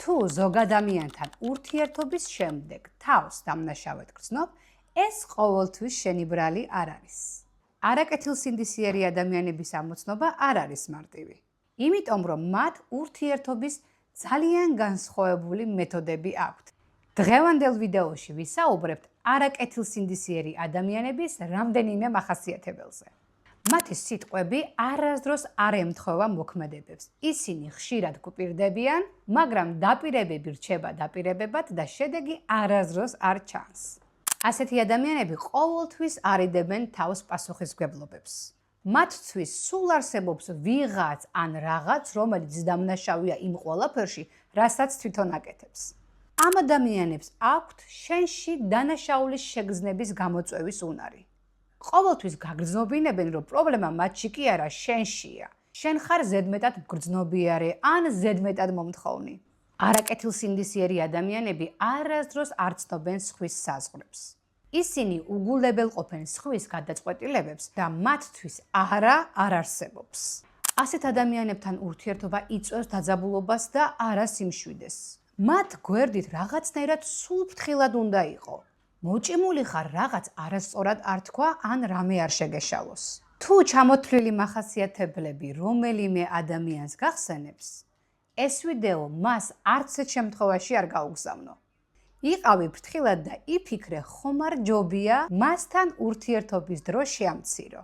თუ ზოგ ადამიანთან ურთიერთობის შემდეგ თავს დამნაშავედ გრძნობ, ეს ყოველთვის შენი ბრალი არ არის. არაკეთილსინდისიერი ადამიანების ამოცნობა არ არის მარტივი. იმიტომ რომ მათ ურთიერთობის ძალიან განსხვავებული მეთოდები აქვთ. დღევანდელ ვიდეოში ვისაუბრებთ არაკეთილსინდისიერი ადამიანების რამდენიმე მახასიათებელზე. მათი სიტყვები არასდროს არ ემთხვევა მოქმედებებს. ისინი ხშირად გვპირდებიან, მაგრამ დაპირებები რჩება დაპირებებად და შედეგი არასდროს არ ჩანს. ასეთი ადამიანები ყოველთვის არიდებენ თავს პასუხისმგებლობებს. მათთვის სულ არსებობს ვიღაც ან რაღაც, რომელიც დამნაშავეა იმ ყველაფერში, რასაც თვითონ აკეთებს. ამ ადამიანებს აქვთ შენში დანაშაულის შეგრძნების გამოწვევის უნარი. ყოველთვის გაგრძნობინებენ, რომ პრობლემა მათში კი არა, შენშია. შენ ხარ ზედმეტად მგრძნობიარე ან ზედმეტად მომთხოვნი. არაკეთილსინდისიერი ადამიანები არასდროს არ ცნობენ სხვის საზღვრებს. ისინი უგულებელყოფენ სხვის გადაწყვეტილებებს და მათთვის არ არსებობს. ასეთ ადამიანებთან ურთიერთობა იწვევს დაძაბულობას და არა სიმშვიდეს. მათ გვერდით რაღაცნაირად სულ ფრთხილად უნდა იყო. მოჭიმული ხარ რაღაც არასწორად არ თქვა ან რამე არ შეგეშალოს. თუ ჩამოთვლილი მახასიათებლები რომელიმე ადამიანს გახსენებს, ეს ვიდეო მას არც ერთ შემთხვევაში არ გაუგზავნო. იყავი ფრთხილად და იფიქრე, ხომ არ ჯობია მასთან ურთიერთობის დრო შეამცირო.